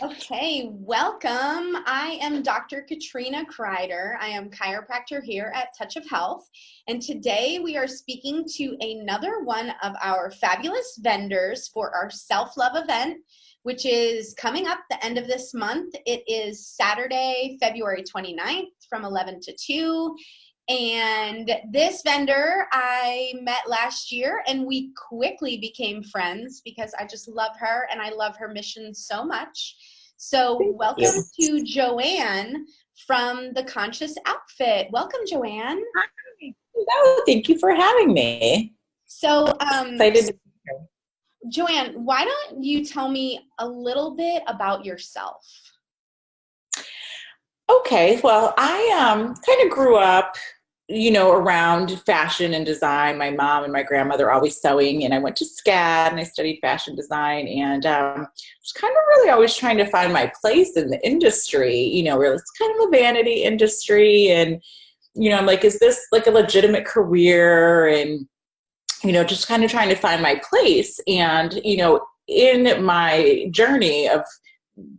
Okay, welcome. I am Dr. Katrina Kreider. I am chiropractor here at Touch of Health. And today we are speaking to another one of our fabulous vendors for our self-love event, which is coming up the end of this month. It is Saturday, February 29th from 11 to 2. And this vendor I met last year, and we quickly became friends because I just love her and I love her mission so much. So welcome to Joanne from The Conscious Outfit. Welcome, Joanne. Hi. Hello. Thank you for having me. So, Excited to be here. Joanne, why don't you tell me a little bit about yourself? Okay. Well, I kind of grew up, around fashion and design. My mom and my grandmother always sewing, and I went to SCAD and I studied fashion design, and was kind of really always trying to find my place in the industry, where it's kind of a vanity industry. And, I'm like, is this like a legitimate career? And, just kind of trying to find my place. And, in my journey of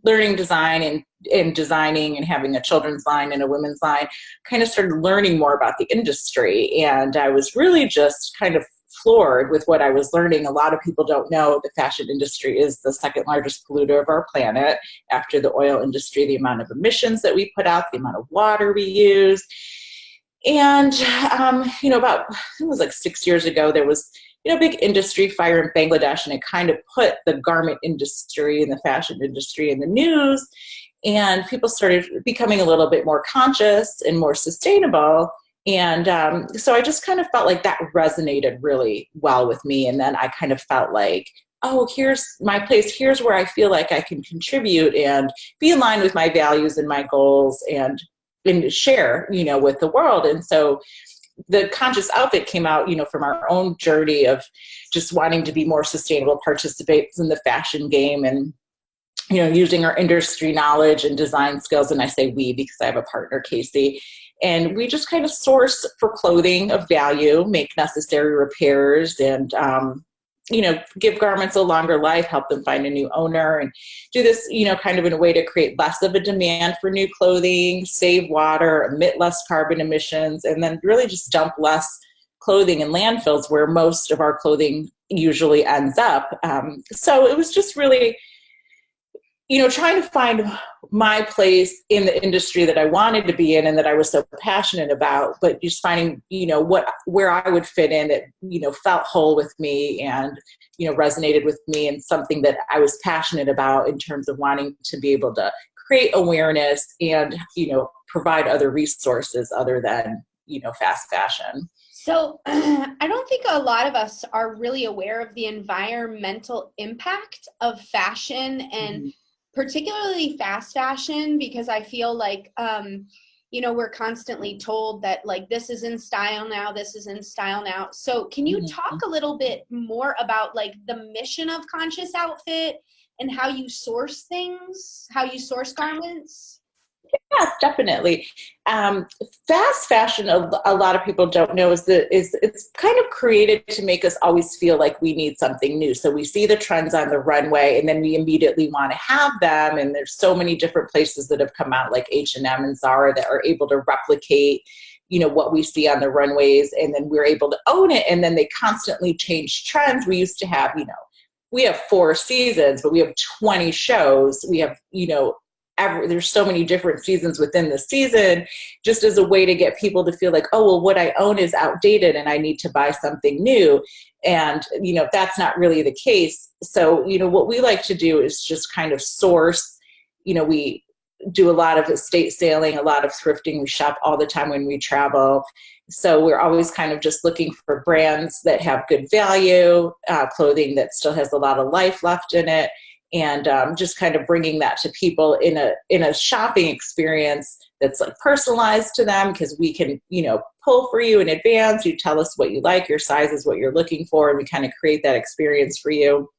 learning design and designing and having a children's line and a women's line, kind of started learning more about the industry. And I was really just kind of floored with what I was learning. A lot of people don't know the fashion industry is the second largest polluter of our planet after the oil industry, the amount of emissions that we put out, the amount of water we use. And, about, it was like 6 years ago, there was big industry fire in Bangladesh, and it kind of put the garment industry and the fashion industry in the news, and people started becoming a little bit more conscious and more sustainable. And so I just kind of felt like that resonated really well with me. And then I kind of felt like, oh, here's my place. Here's where I feel like I can contribute and be in line with my values and my goals and share, with the world. And so the Conscious Outfit came out, from our own journey of just wanting to be more sustainable participants in the fashion game and, using our industry knowledge and design skills. And I say we because I have a partner, Casey. And we just kind of source for clothing of value, make necessary repairs, and, give garments a longer life, help them find a new owner, and do this, kind of in a way to create less of a demand for new clothing, save water, emit less carbon emissions, and then really just dump less clothing in landfills where most of our clothing usually ends up. So it was just really, trying to find my place in the industry that I wanted to be in and that I was so passionate about, but just finding, where I would fit in that, felt whole with me and, resonated with me, and something that I was passionate about in terms of wanting to be able to create awareness and, provide other resources other than, fast fashion. So I don't think a lot of us are really aware of the environmental impact of fashion, and particularly fast fashion, because I feel like, we're constantly told that like, this is in style now, this is in style now. So can you talk a little bit more about like the mission of Conscious Outfit and how you source things, how you source garments? Yes, definitely. Fast fashion, a lot of people don't know, is it's kind of created to make us always feel like we need something new. So we see the trends on the runway, and then we immediately want to have them. And there's so many different places that have come out, like H&M and Zara, that are able to replicate, what we see on the runways, and then we're able to own it. And then they constantly change trends. We used to have, we have 4 seasons, but we have 20 shows. We have, there's so many different seasons within the season, just as a way to get people to feel like, oh, well, what I own is outdated and I need to buy something new. And, that's not really the case. So, what we like to do is just kind of source, we do a lot of estate sailing, a lot of thrifting. We shop all the time when we travel. So we're always kind of just looking for brands that have good value, clothing that still has a lot of life left in it. And just kind of bringing that to people in a shopping experience that's like personalized to them, because we can, pull for you in advance. You tell us what you like, your size is what you're looking for, and we kind of create that experience for you,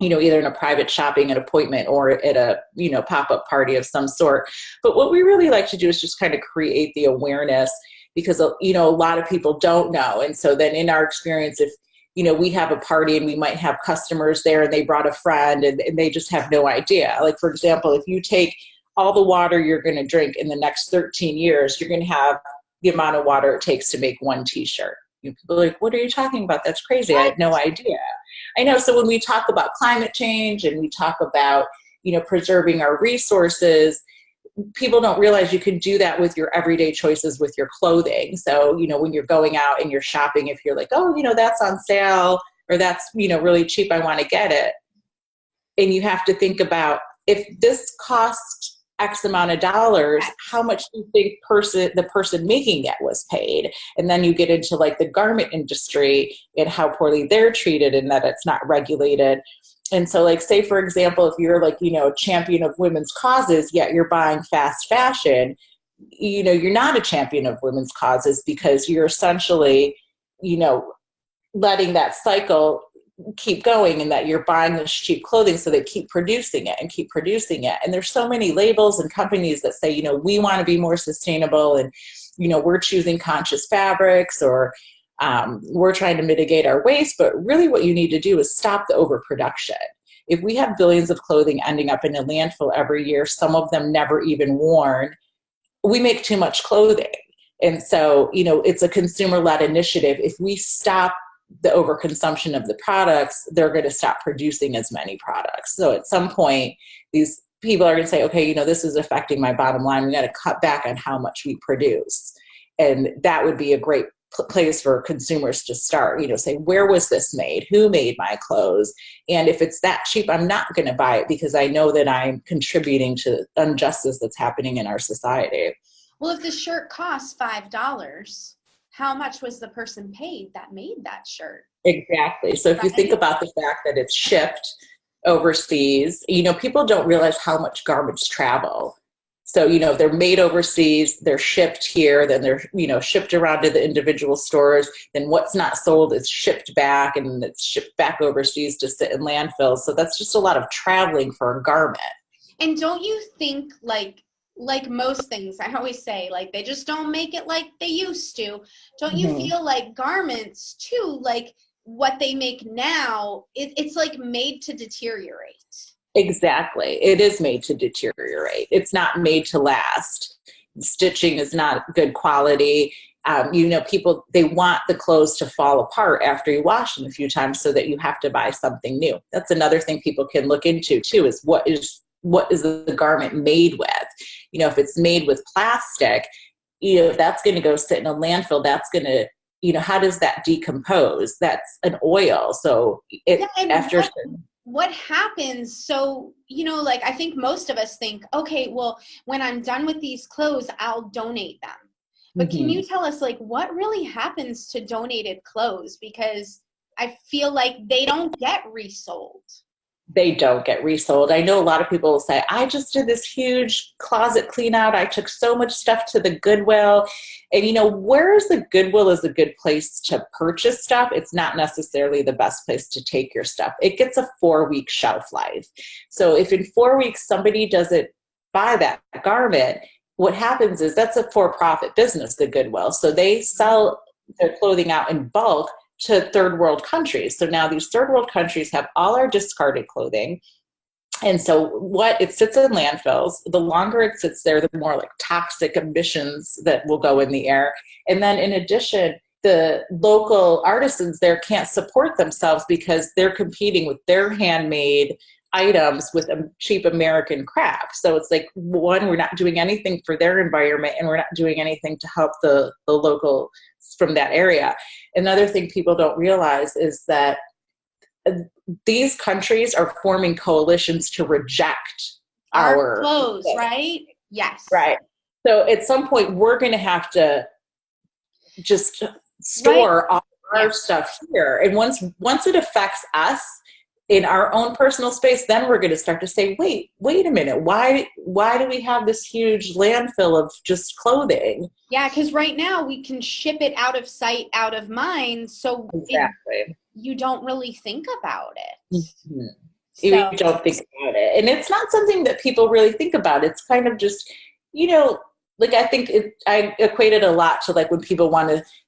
either in a private shopping appointment or at a, pop-up party of some sort. But what we really like to do is just kind of create the awareness, because, a lot of people don't know. And so then in our experience, if we have a party and we might have customers there and they brought a friend and they just have no idea. Like, for example, if you take all the water you're going to drink in the next 13 years, you're going to have the amount of water it takes to make one t-shirt. People are like, what are you talking about? That's crazy. I had no idea. I know. So when we talk about climate change and we talk about, preserving our resources, people don't realize you can do that with your everyday choices with your clothing. So, when you're going out and you're shopping, if you're like, oh, that's on sale or that's, really cheap, I want to get it. And you have to think about, if this cost X amount of dollars, how much do you think the person making it was paid? And then you get into like the garment industry and how poorly they're treated and that it's not regulated. And so, like, say, for example, if you're like, a champion of women's causes, yet you're buying fast fashion, you're not a champion of women's causes because you're essentially, letting that cycle keep going, and that you're buying this cheap clothing so they keep producing it and keep producing it. And there's so many labels and companies that say, we want to be more sustainable and, we're choosing conscious fabrics or we're trying to mitigate our waste, but really what you need to do is stop the overproduction. If we have billions of clothing ending up in a landfill every year, some of them never even worn, we make too much clothing. And so, it's a consumer-led initiative. If we stop the overconsumption of the products, they're going to stop producing as many products. So at some point, these people are going to say, okay, this is affecting my bottom line. We got to cut back on how much we produce. And that would be a great place for consumers to start, say, where was this made? Who made my clothes? And if it's that cheap, I'm not going to buy it because I know that I'm contributing to injustice that's happening in our society. Well, if the shirt costs $5, how much was the person paid that made that shirt? Exactly. So if you think about the fact that it's shipped overseas, people don't realize how much garments travel. So, they're made overseas, they're shipped here, then they're, shipped around to the individual stores. Then what's not sold is shipped back and it's shipped back overseas to sit in landfills. So that's just a lot of traveling for a garment. And don't you think like most things, I always say, like, they just don't make it like they used to. Don't you feel like garments too, like what they make now, it's like made to deteriorate? Exactly. It is made to deteriorate. It's not made to last. Stitching is not good quality. People, they want the clothes to fall apart after you wash them a few times so that you have to buy something new. That's another thing people can look into too, is what is the garment made with? If it's made with plastic, that's going to go sit in a landfill. That's going to, how does that decompose? That's an oil. So what happens? So, like, I think most of us think, okay, well, when I'm done with these clothes, I'll donate them. But can you tell us, like, what really happens to donated clothes? Because I feel like they don't get resold. They don't get resold. I know a lot of people will say, I just did this huge closet clean out. I took so much stuff to the Goodwill. And where's the Goodwill is a good place to purchase stuff. It's not necessarily the best place to take your stuff. It gets a 4-week shelf life. So if in 4 weeks somebody doesn't buy that garment, what happens is that's a for-profit business, the Goodwill. So they sell their clothing out in bulk to third world countries. So now these third world countries have all our discarded clothing. And so it sits in landfills. The longer it sits there, the more like toxic emissions that will go in the air. And then in addition, the local artisans there can't support themselves because they're competing with their handmade items with a cheap American craft. So it's like, one, we're not doing anything for their environment and we're not doing anything to help the local from that area. Another thing people don't realize is that these countries are forming coalitions to reject our clothes, right? Yes. Right. So at some point, we're going to have to just store all our stuff here. And once it affects us in our own personal space, then we're going to start to say, wait a minute, why do we have this huge landfill of just clothing? Yeah, because right now we can ship it out of sight, out of mind. So exactly. You don't really think about it. Mm-hmm. You don't think about it. And it's not something that people really think about. It's kind of just, like, I think I equate it a lot to like when people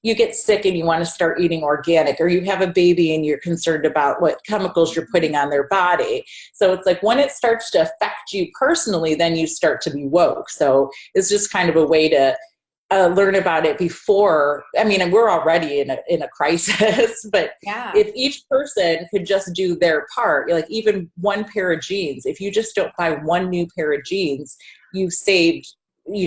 you get sick and you want to start eating organic, or you have a baby and you're concerned about what chemicals you're putting on their body. So it's like when it starts to affect you personally, then you start to be woke. So it's just kind of a way to learn about it before. I mean, we're already in a crisis, but Yeah. if each person could just do their part, like even one pair of jeans, if you just don't buy one new pair of jeans, you've saved,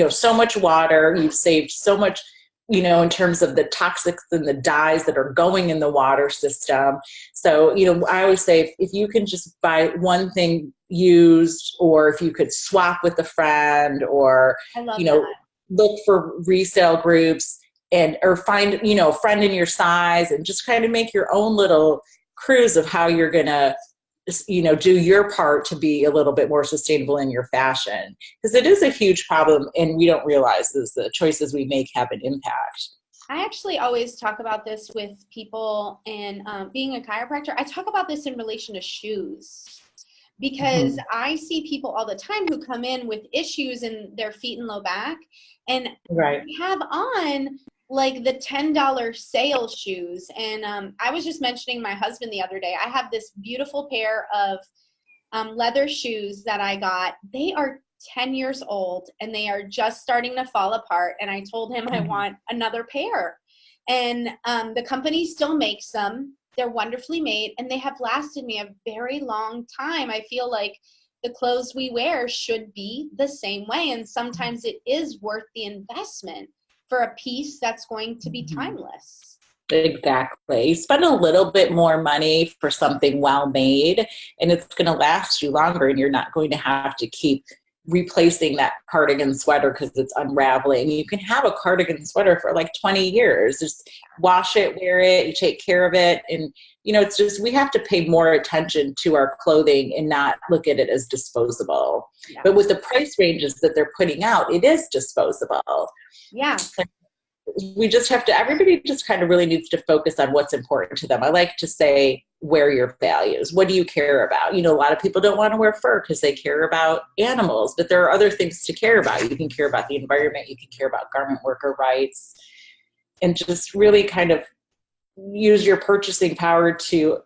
so much water, you've saved so much, in terms of the toxics and the dyes that are going in the water system. So, I always say if you can just buy one thing used, or if you could swap with a friend, or, I love that. look for resale groups or find, a friend in your size, and just kind of make your own little cruise of how you're going to, do your part to be a little bit more sustainable in your fashion. Because it is a huge problem, and we don't realize this, the choices we make have an impact. I actually always talk about this with people, and being a chiropractor, I talk about this in relation to shoes. Because I see people all the time who come in with issues in their feet and low back, and right. have on like the $10 sale shoes. And I was just mentioning my husband the other day, I have this beautiful pair of leather shoes that I got. They are 10 years old and they are just starting to fall apart. And I told him I want another pair. And the company still makes them. They're wonderfully made, and they have lasted me a very long time. I feel like the clothes we wear should be the same way. And sometimes it is worth the investment for a piece that's going to be timeless. Exactly. You spend a little bit more money for something well made, and it's going to last you longer, and you're not going to have to keep replacing that cardigan sweater because it's unraveling. You can have a cardigan sweater for like 20 years. Just wash it, wear it, you take care of it. And, it's just, we have to pay more attention to our clothing and not look at it as disposable. Yeah. But with the price ranges that they're putting out, it is disposable. Yeah. We just have to, everybody just kind of really needs to focus on what's important to them. I like to say, wear your values. What do you care about? A lot of people don't want to wear fur because they care about animals, but there are other things to care about. You can care about the environment. You can care about garment worker rights, and just really kind of use your purchasing power to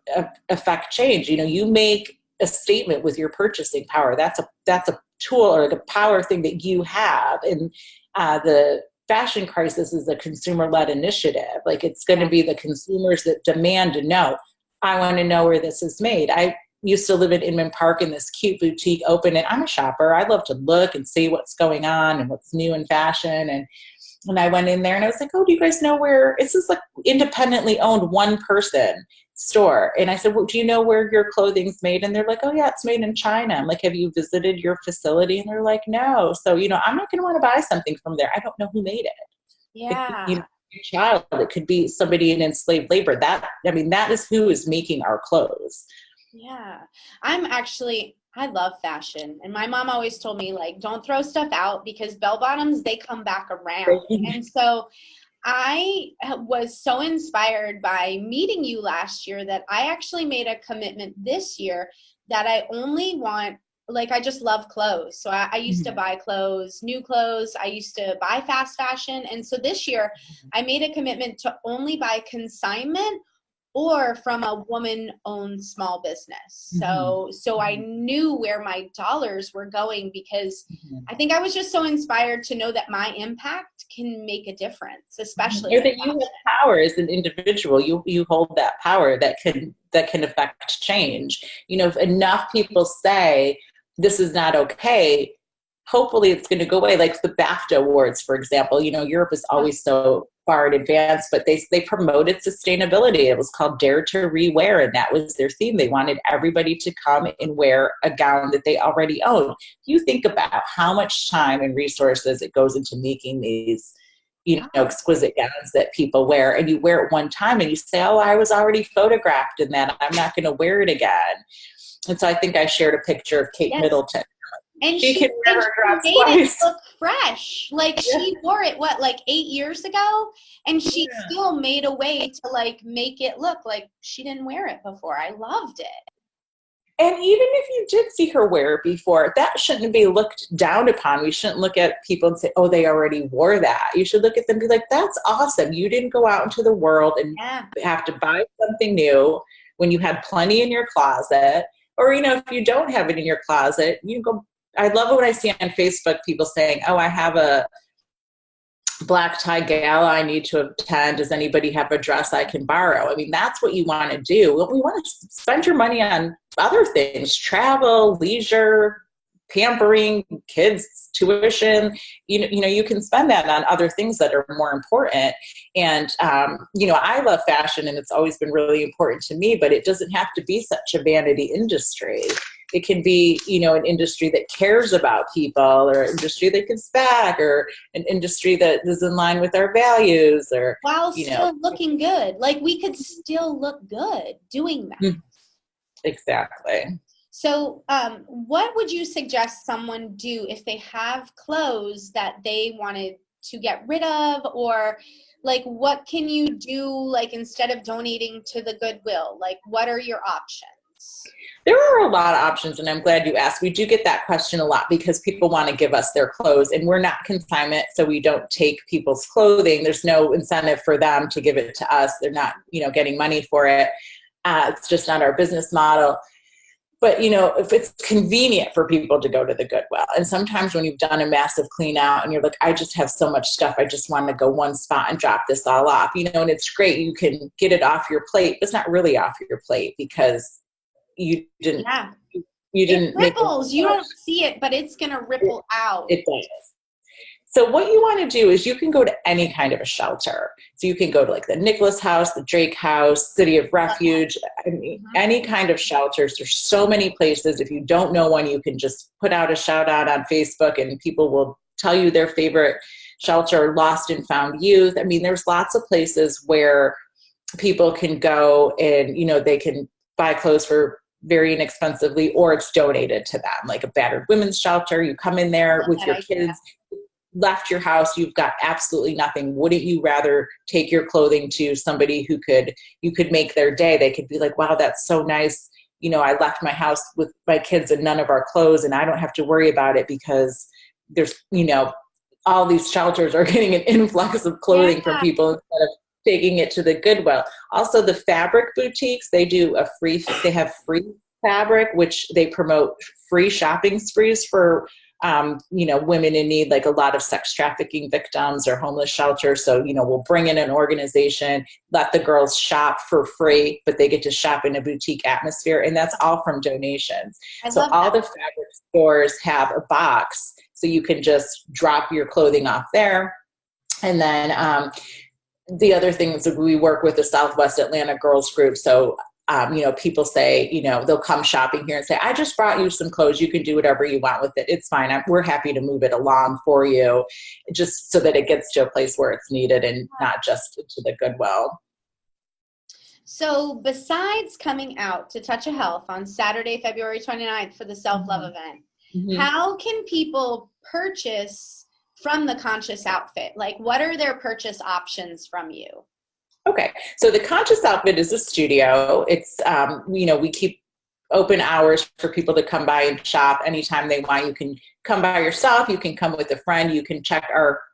affect change. You make a statement with your purchasing power. That's a tool or like a power thing that you have. And the fashion crisis is a consumer-led initiative. Like, it's going to be the consumers that demand to know. I want to know where this is made. I used to live in Inman Park, and this cute boutique opened, and I'm a shopper. I love to look and see what's going on and what's new in fashion. And I went in there and I was like, oh, do you guys know where, it's this like independently owned one person store. And I said, well, do you know where your clothing's made? And they're like, oh yeah, it's made in China. I'm like, have you visited your facility? And they're like, no. So, I'm not going to want to buy something from there. I don't know who made it. Yeah. Your child, it could be somebody in enslaved labor. That is who is making our clothes. Yeah. I love fashion. And my mom always told me, like, don't throw stuff out because bell bottoms, they come back around. And so I was so inspired by meeting you last year that I actually made a commitment this year that I only want, like, I just love clothes. So I used to buy clothes, new clothes. I used to buy fast fashion. And so this year I made a commitment to only buy consignment or from a woman-owned small business. So I knew where my dollars were going, because I think I was just so inspired to know that my impact can make a difference, especially. Or that you have power as an individual. You hold that power that can affect change. If enough people say this is not okay, hopefully it's going to go away. Like the BAFTA awards, for example. Europe is always so far in advance, but they promoted sustainability. It was called Dare to Rewear, and that was their theme. They wanted everybody to come and wear a gown that they already own. You think about how much time and resources it goes into making these, exquisite gowns that people wear, and you wear it one time and you say, oh, I was already photographed in that. I'm not going to wear it again. And so I think I shared a picture of Kate Middleton. And she can wear her dress twice. It look fresh. Like she wore it, 8 years ago? And she still made a way to make it look like she didn't wear it before. I loved it. And even if you did see her wear it before, that shouldn't be looked down upon. We shouldn't look at people and say, oh, they already wore that. You should look at them and be like, that's awesome. You didn't go out into the world and have to buy something new when you had plenty in your closet. Or, if you don't have it in your closet, you go. I love it when I see on Facebook people saying, oh, I have a black tie gala I need to attend. Does anybody have a dress I can borrow? I mean, that's what you want to do. We want to spend your money on other things, travel, leisure, pampering, kids, tuition. You can spend that on other things that are more important. And, I love fashion and it's always been really important to me, but it doesn't have to be such a vanity industry. It can be, an industry that cares about people, or an industry that gives back, or an industry that is in line with our values, or while still looking good. Like, we could still look good doing that. Exactly. So what would you suggest someone do if they have clothes that they wanted to get rid of, or like, what can you do, like, instead of donating to the Goodwill? Like, what are your options? There are a lot of options, and I'm glad you asked. We do get that question a lot because people want to give us their clothes, and we're not consignment, so we don't take people's clothing. There's no incentive for them to give it to us. They're not, getting money for it. It's just not our business model. But, if it's convenient for people to go to the Goodwill, and sometimes when you've done a massive clean out and you're like, I just have so much stuff, I just want to go one spot and drop this all off, and it's great. You can get it off your plate, but it's not really off your plate because you didn't, it ripples. You don't see it, but it's going to ripple out. It does. So what you want to do is you can go to any kind of a shelter. So you can go to like the Nicholas House, the Drake House, City of Refuge, any kind of shelters. There's so many places. If you don't know one, you can just put out a shout out on Facebook and people will tell you their favorite shelter, Lost and Found Youth. I mean, there's lots of places where people can go and, they can buy clothes for very inexpensively, or it's donated to them, like a battered women's shelter. You come in there with your kids, left your house, you've got absolutely nothing. Wouldn't you rather take your clothing to somebody who you could make their day? They could be like, wow, that's so nice. I left my house with my kids and none of our clothes, and I don't have to worry about it because there's, all these shelters are getting an influx of clothing from people instead of taking it to the Goodwill. Also, the fabric boutiques, they have free fabric, which they promote free shopping sprees for, women in need, like a lot of sex trafficking victims or homeless shelters. So, we'll bring in an organization, let the girls shop for free, but they get to shop in a boutique atmosphere. And that's all from donations. So all the fabric stores have a box, so you can just drop your clothing off there. And then, the other thing is that we work with the Southwest Atlanta Girls Group. So, people say, they'll come shopping here and say, I just brought you some clothes. You can do whatever you want with it. It's fine. We're happy to move it along for you, just so that it gets to a place where it's needed and not just to the Goodwill. So besides coming out to Touch of Health on Saturday, February 29th for the self-love event, how can people purchase from the Conscious Outfit? Like, what are their purchase options from you? Okay. So the Conscious Outfit is a studio. It's, we keep open hours for people to come by and shop anytime they want. You can come by yourself. You can come with a friend. You can check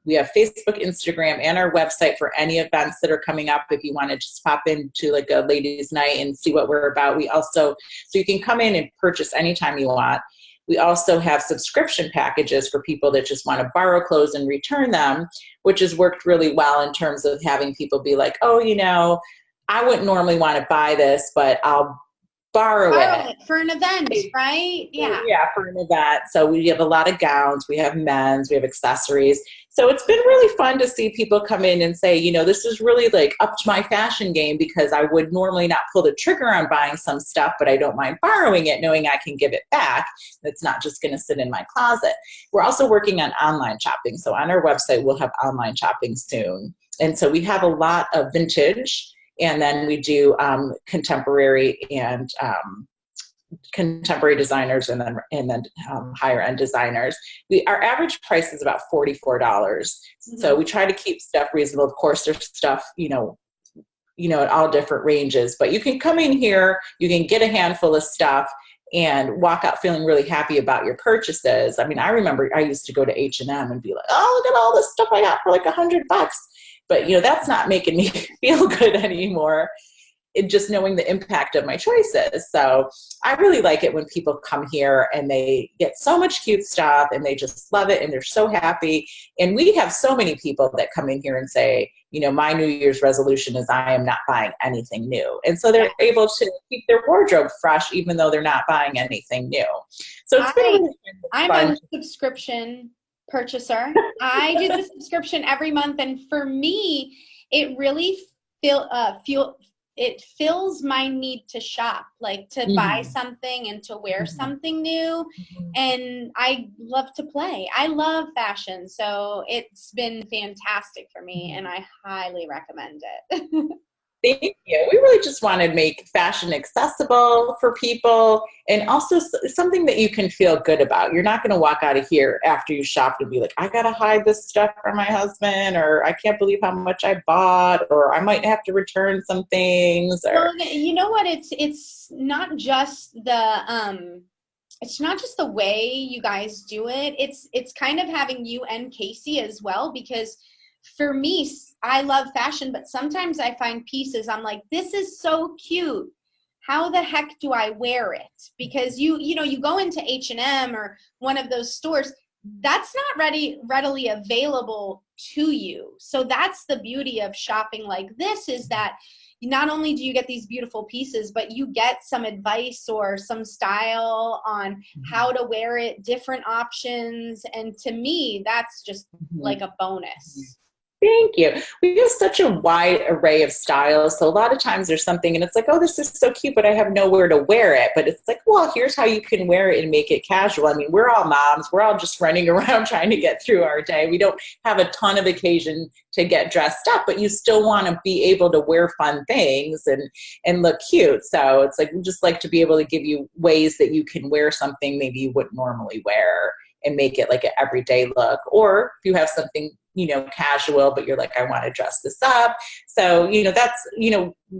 we have Facebook, Instagram, and our website for any events that are coming up. If you want to just pop into like a ladies' night and see what we're about. So you can come in and purchase anytime you want. We also have subscription packages for people that just want to borrow clothes and return them, which has worked really well in terms of having people be like, oh, I wouldn't normally want to buy this, but I'll borrow it for an event, right? Yeah, for an event. So we have a lot of gowns, we have men's, we have accessories. So it's been really fun to see people come in and say, this is really like up to my fashion game, because I would normally not pull the trigger on buying some stuff, but I don't mind borrowing it, knowing I can give it back. It's not just going to sit in my closet. We're also working on online shopping. So on our website, we'll have online shopping soon. And so we have a lot of vintage, and then we do contemporary and contemporary designers, and then higher end designers. Our average price is about $44. So we try to keep stuff reasonable. Of course, there's stuff, at all different ranges, but you can come in here, you can get a handful of stuff, and walk out feeling really happy about your purchases. I mean, I remember I used to go to H&M and be like, oh, look at all this stuff I got for like $100. But, that's not making me feel good anymore. Just knowing the impact of my choices. So I really like it when people come here and they get so much cute stuff and they just love it and they're so happy. And we have so many people that come in here and say, my New Year's resolution is I am not buying anything new. And so they're able to keep their wardrobe fresh even though they're not buying anything new. So it's been really I'm fun. a subscription purchaser. I do the subscription every month, and for me, it really it fills my need to shop, like to buy something and to wear something new. And I love to play. I love fashion. So it's been fantastic for me, and I highly recommend it. Thank you. We really just want to make fashion accessible for people and also something that you can feel good about. You're not going to walk out of here after you shopped and be like, I got to hide this stuff from my husband, or I can't believe how much I bought, or I might have to return some things. Or well, you know what? It's not just the way you guys do it. It's kind of having you and Casey as well, because for me, I love fashion, but sometimes I find pieces I'm like, this is so cute. How the heck do I wear it? Because you go into H&M or one of those stores, that's not readily available to you. So that's the beauty of shopping like this, is that not only do you get these beautiful pieces, but you get some advice or some style on how to wear it, different options. And to me, that's just like a bonus. Thank you. We have such a wide array of styles. So a lot of times there's something and it's like, oh, this is so cute, but I have nowhere to wear it. But it's like, well, here's how you can wear it and make it casual. I mean, we're all moms. We're all just running around trying to get through our day. We don't have a ton of occasion to get dressed up, but you still want to be able to wear fun things and look cute. So it's like, we just like to be able to give you ways that you can wear something maybe you wouldn't normally wear and make it like an everyday look. Or if you have something, casual, but you're like, I want to dress this up. So, that's,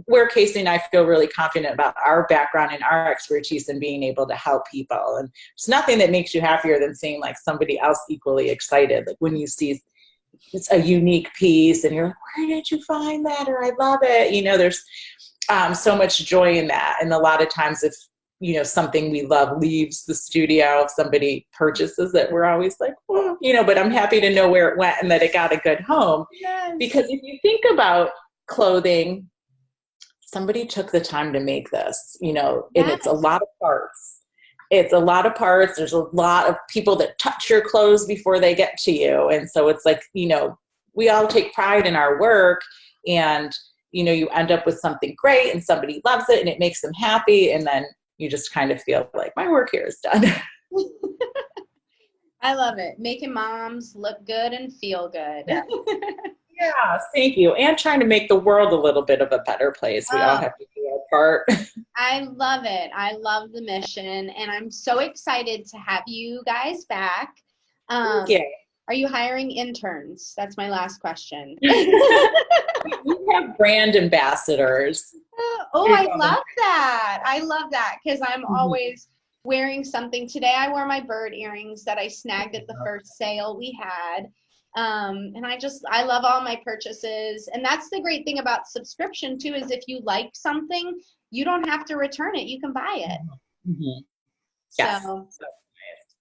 where Casey and I feel really confident about our background and our expertise in being able to help people. And there's nothing that makes you happier than seeing like somebody else equally excited. Like when you see it's a unique piece and you're like, where did you find that? Or I love it. There's so much joy in that. And a lot of times if, something we love leaves the studio, if somebody purchases it, we're always like, well, but I'm happy to know where it went and that it got a good home. Yes. Because if you think about clothing, somebody took the time to make this, and it's a lot of parts. It's a lot of parts. There's a lot of people that touch your clothes before they get to you. And so it's like, we all take pride in our work, and, you end up with something great and somebody loves it and it makes them happy. And then you just kind of feel like my work here is done. I love it. Making moms look good and feel good. Yeah, thank you. And trying to make the world a little bit of a better place. We all have to do our part. I love it. I love the mission. And I'm so excited to have you guys back. Thank you. Are you hiring interns? That's my last question. We have brand ambassadors. Oh, I love that. I love that because I'm always wearing something. Today I wore my bird earrings that I snagged at the first sale we had. And I love all my purchases. And that's the great thing about subscription too, is if you like something, you don't have to return it. You can buy it. Mm-hmm. Yes.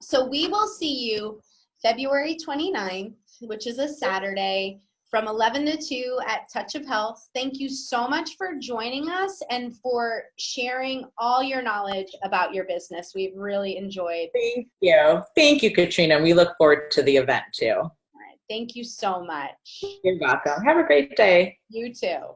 So we will see you February 29th, which is a Saturday, from 11 to 2 at Touch of Health. Thank you so much for joining us and for sharing all your knowledge about your business. We've really enjoyed. Thank you. Thank you, Katrina. We look forward to the event too. All right. Thank you so much. You're welcome. Have a great day. You too.